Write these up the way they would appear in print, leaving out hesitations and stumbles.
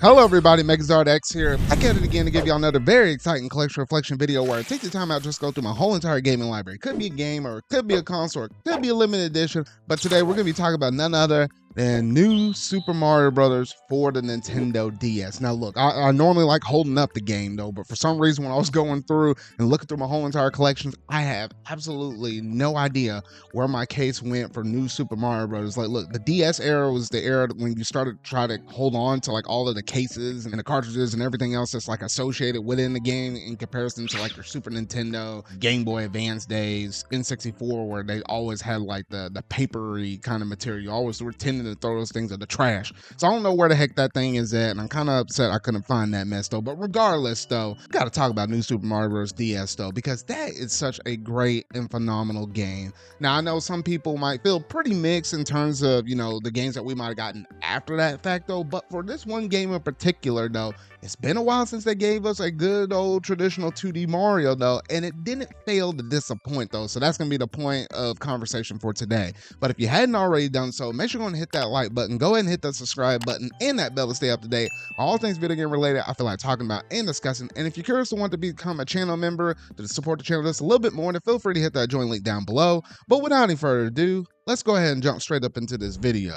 Hello everybody, Megazard X here, back at it again to give y'all another very exciting collection reflection video where I take the time out just go through my whole entire gaming library. Could be a game, or it could be a console, or it could be a limited edition, but today we're going to be talking about none other than New Super Mario Bros. For the Nintendo DS. Now look, I normally like holding up the game though, but for some reason when I was going through and looking through my whole entire collections, I have absolutely no idea where my case went for New Super Mario Bros. Like look, the DS era was the era when you started to try to hold on to like all of the cases and the cartridges and everything else that's like associated within the game in comparison to like your Super Nintendo, Game Boy Advance days, N64, where they always had like the papery kind of material. You always were tending to throw those things in the trash. So I don't know where the heck that thing is at, and I'm kind of upset I couldn't find that mess though. But regardless though, gotta talk about New Super Mario Bros. DS though, because that is such a great and phenomenal game. Now I know some people might feel pretty mixed in terms of, you know, the games that we might have gotten after that fact though, but for this one game in particular though, it's been a while since they gave us a good old traditional 2D Mario though, and it didn't fail to disappoint though. So that's gonna be the point of conversation for today. But if you hadn't already done so, make sure you go and hit that like button, go ahead and hit that subscribe button and that bell to stay up to date on all things video game related I feel like talking about and discussing. And if you're curious to want to become a channel member to support the channel just a little bit more, then feel free to hit that join link down below. But without any further ado, let's go ahead and jump straight up into this video.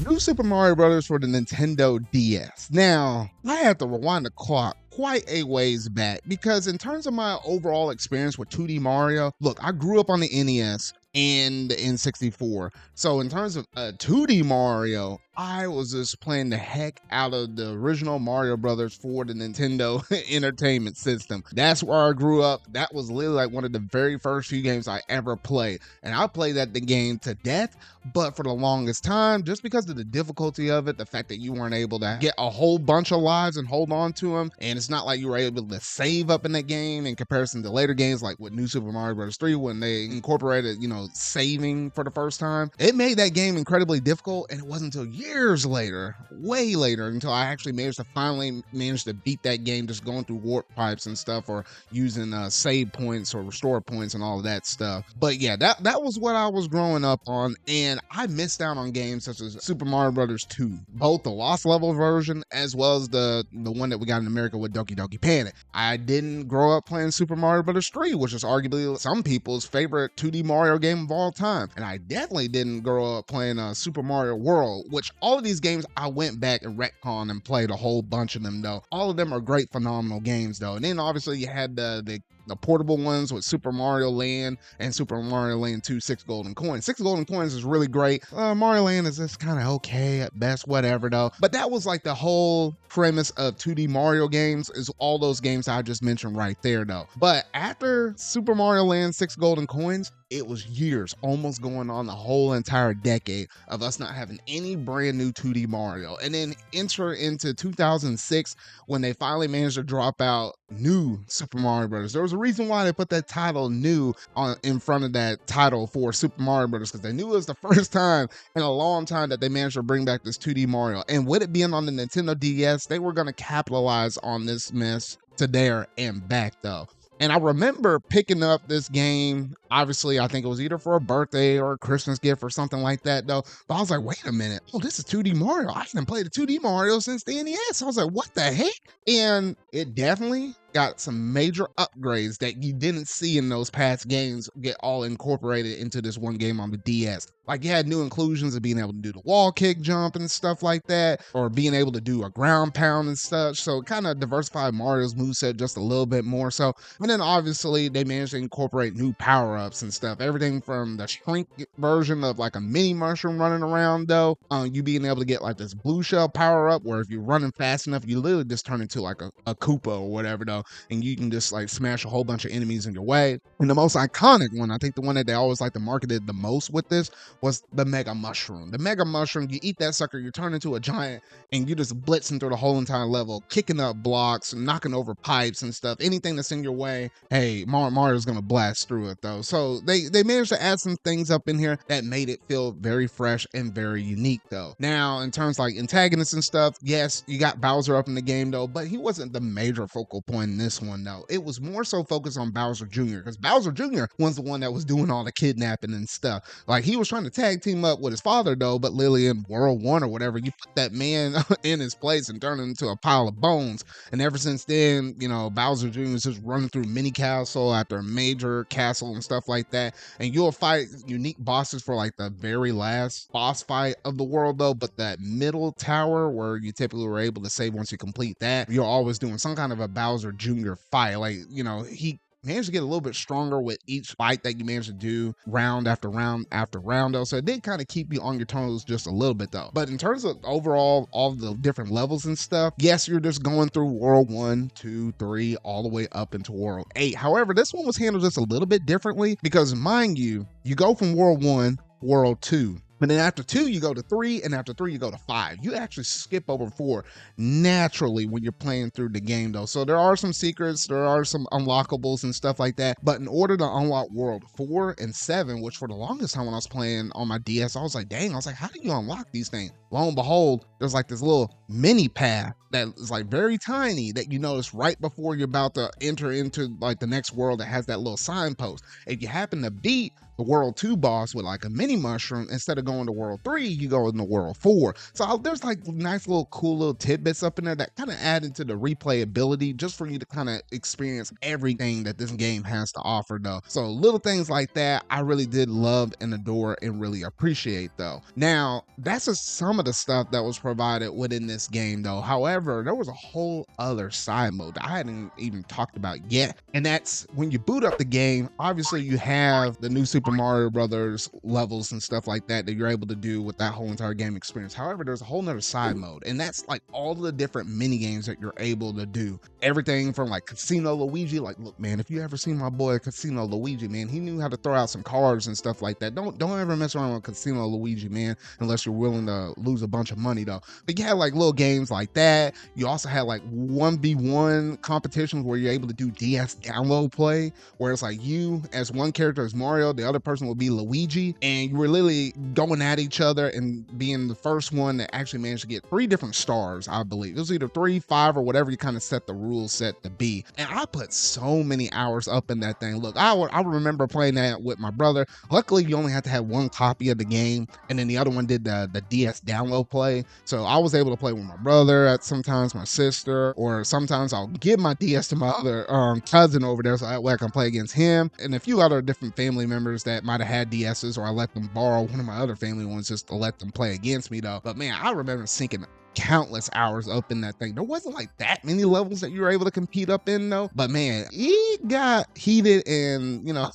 New Super Mario Bros. For the Nintendo DS. Now, I have to rewind the clock quite a ways back because in terms of my overall experience with 2D Mario, look, I grew up on the NES and the N64. So in terms of 2D Mario, I was just playing the heck out of the original Mario Brothers for the Nintendo Entertainment System. That's where I grew up. That was literally like one of the very first few games I ever played. And I played the game to death, but for the longest time, just because of the difficulty of it, the fact that you weren't able to get a whole bunch of lives and hold on to them, and it's not like you were able to save up in that game in comparison to later games like with New Super Mario Bros. 3 when they incorporated, you know, saving for the first time. It made that game incredibly difficult, and it wasn't until years later, way later, until I actually finally managed to beat that game just going through warp pipes and stuff, or using save points or restore points and all of that stuff. But yeah, that was what I was growing up on, and I missed out on games such as Super Mario Bros. 2, both the Lost Level version as well as the one that we got in America with Doki Doki Panic. I didn't grow up playing Super Mario Bros. 3, which is arguably some people's favorite 2D Mario game of all time. And I definitely didn't grow up playing Super Mario World, which all of these games I went back and retconned and played a whole bunch of them though. All of them are great, phenomenal games though. And then obviously you had the portable ones with Super Mario Land and Super Mario Land 2 6 Golden Coins. 6 Golden Coins is really great. Mario Land is just kind of okay at best, whatever though. But that was like the whole premise of 2D Mario games, is all those games I just mentioned right there though. But after Super Mario Land 6 Golden Coins, it was years, almost going on the whole entire decade of us not having any brand new 2D Mario. And then enter into 2006 when they finally managed to drop out New Super Mario Bros. There was a reason why they put that title New in front of that title for Super Mario Bros. Because they knew it was the first time in a long time that they managed to bring back this 2D Mario. And with it being on the Nintendo DS, they were going to capitalize on this mess to there and back though. And I remember picking up this game, obviously, I think it was either for a birthday or a Christmas gift or something like that, though. But I was like, wait a minute. Oh, this is 2D Mario. I haven't played a 2D Mario since the NES. I was like, what the heck? And it definitely got some major upgrades that you didn't see in those past games get all incorporated into this one game on the DS. Like you had new inclusions of being able to do the wall kick jump and stuff like that, or being able to do a ground pound and such. So it kind of diversified Mario's moveset just a little bit more so. And then obviously they managed to incorporate new power-ups and stuff. Everything from the shrink version of like a mini mushroom running around though, you being able to get like this blue shell power-up where if you're running fast enough, you literally just turn into like a Koopa or whatever though, and you can just like smash a whole bunch of enemies in your way. And the most iconic one, I think the one that they always like to market it the most with this, was the Mega Mushroom. The Mega Mushroom, you eat that sucker, you turn into a giant, and you just blitzing through the whole entire level, kicking up blocks, knocking over pipes and stuff. Anything that's in your way, hey, Mario's gonna blast through it though. So they managed to add some things up in here that made it feel very fresh and very unique though. Now, in terms of like antagonists and stuff, yes, you got Bowser up in the game though, but he wasn't the major focal point in this one though. It was more so focused on Bowser Jr. because Bowser Jr. was the one that was doing all the kidnapping and stuff. Like he was trying to tag team up with his father though, but literally in World 1 or whatever, you put that man in his place and turn him into a pile of bones. And ever since then, you know, Bowser Jr. is just running through mini castle after major castle and stuff like that. And you'll fight unique bosses for like the very last boss fight of the world though, but that middle tower where you typically were able to save once you complete that, you're always doing some kind of a Bowser Jr. fight. Like, you know, he managed to get a little bit stronger with each fight that you managed to do round after round after round though. So it did kind of keep you on your toes just a little bit though. But in terms of overall all the different levels and stuff, yes, you're just going through World 1, 2, 3, all the way up into World 8. However, this one was handled just a little bit differently because mind you, you go from World 1, World 2, but then after 2, you go to 3, and after 3, you go to 5. You actually skip over 4 naturally when you're playing through the game, though. So there are some secrets, there are some unlockables and stuff like that. But in order to unlock World 4 and 7, which for the longest time when I was playing on my DS, I was like, dang, I was like, how do you unlock these things? Lo and behold, there's like this little mini path that is like very tiny that you notice right before you're about to enter into like the next world that has that little signpost. If you happen to beat the World 2 boss with like a mini mushroom, instead of going to World 3, you go into World 4. So there's like nice little cool little tidbits up in there that kind of add into the replayability just for you to kind of experience everything that this game has to offer though. So little things like that I really did love and adore and really appreciate though. Now, that's just some of the stuff that was provided within this game though. However, there was a whole other side mode that I hadn't even talked about yet. And that's when you boot up the game, obviously you have the new Super Mario Brothers levels and stuff like that you're able to do with that whole entire game experience. However, there's a whole nother side mode, and that's like all the different mini games that you're able to do. Everything from like Casino Luigi, like look man, if you ever seen my boy Casino Luigi, man, he knew how to throw out some cards and stuff like that. Don't ever mess around with Casino Luigi, man, unless you're willing to lose a bunch of money though. But you had like little games like that. You also had like 1v1 competitions where you're able to do DS download play, where it's like you as one character is Mario, the other person will be Luigi, and you were literally going at each other and being the first one that actually managed to get 3 different stars, I believe. It was either 3, 5, or whatever you kind of set the rules set to be. And I put so many hours up in that thing. Look, I remember playing that with my brother. Luckily, you only had to have one copy of the game, and then the other one did the DS download play. So I was able to play with my brother, at sometimes my sister, or sometimes I'll give my DS to my other cousin over there so that way I can play against him, and a few other different family members that might have had DSs, or I let them borrow one of my other family ones just to let them play against me though. But man, I remember sinking countless hours up in that thing. There wasn't like that many levels that you were able to compete up in though, but man, it got heated, and you know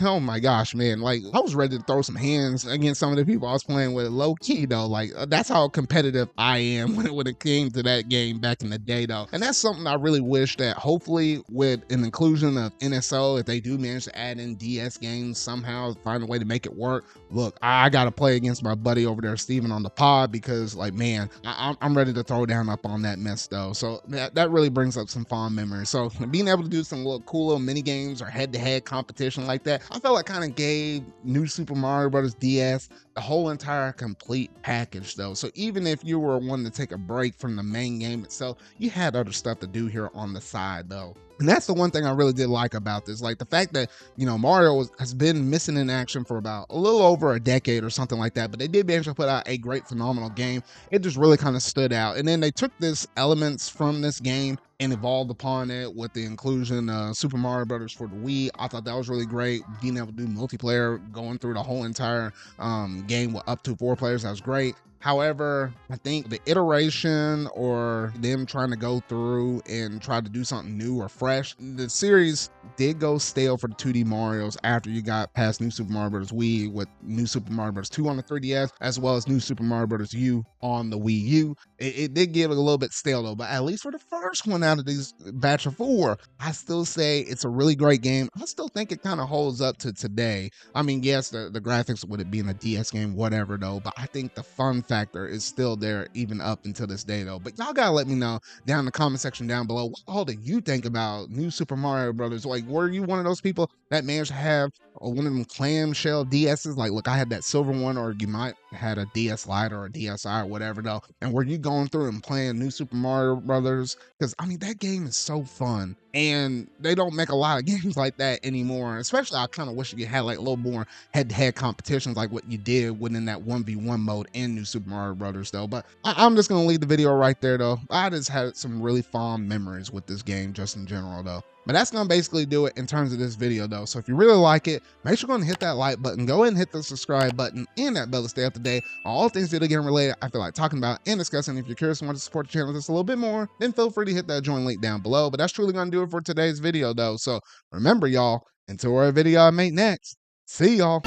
oh my gosh, man, like I was ready to throw some hands against some of the people I was playing with low key though. Like that's how competitive I am when it came to that game back in the day though. And that's something I really wish that hopefully with an inclusion of NSO, if they do manage to add in DS games somehow, find a way to make it work. Look, I gotta play against my buddy over there Steven on the pod, because like man, I'm ready to throw down up on that mess though. So that really brings up some fond memories. So being able to do some little cool little mini games or head-to-head competition like that, I felt like kind of gave New Super Mario Bros. DS the whole entire complete package though. So even if you were one to take a break from the main game itself, you had other stuff to do here on the side though. And that's the one thing I really did like about this, like the fact that, you know, Mario has been missing in action for about a little over a decade or something like that, but they did manage to put out a great, phenomenal game. It just really kind of stood out. And then they took this elements from this game and evolved upon it with the inclusion of Super Mario Brothers for the Wii. I thought that was really great. Being able to do multiplayer, going through the whole entire game with up to 4 players, that was great. However, I think the iteration or them trying to go through and try to do something new or fresh, the series did go stale for the 2D Marios after you got past New Super Mario Bros. Wii with New Super Mario Bros. 2 on the 3DS, as well as New Super Mario Bros. U on the Wii U. It did get a little bit stale though, but at least for the first one out of these batch of 4, I still say it's a really great game. I still think it kind of holds up to today. I mean, yes, the graphics with it being a DS game, whatever though, but I think the fun factor is still there even up until this day though. But y'all gotta let me know down in the comment section down below, what all do you think about New Super Mario Brothers? Like, were you one of those people that managed to have one of them clamshell DSs? Like, look, I had that silver one, or you might had a DS Lite or a DSi or whatever though. And were you going through and playing New Super Mario Brothers? Because I mean, that game is so fun, and they don't make a lot of games like that anymore. Especially, I kind of wish you had like a little more head-to-head competitions like what you did within that 1v1 mode in New Super Mario Brothers though. But I'm just gonna leave the video right there though. I just had some really fond memories with this game just in general though. But that's gonna basically do it in terms of this video though. So if you really like it, make sure you're gonna hit that like button, go ahead and hit the subscribe button and that bell to stay up to date on all things video game related I feel like talking about and discussing. If you're curious and want to support the channel just a little bit more, then feel free to hit that join link down below. But that's truly gonna do it for today's video though. So remember y'all, until our video I make next, see y'all.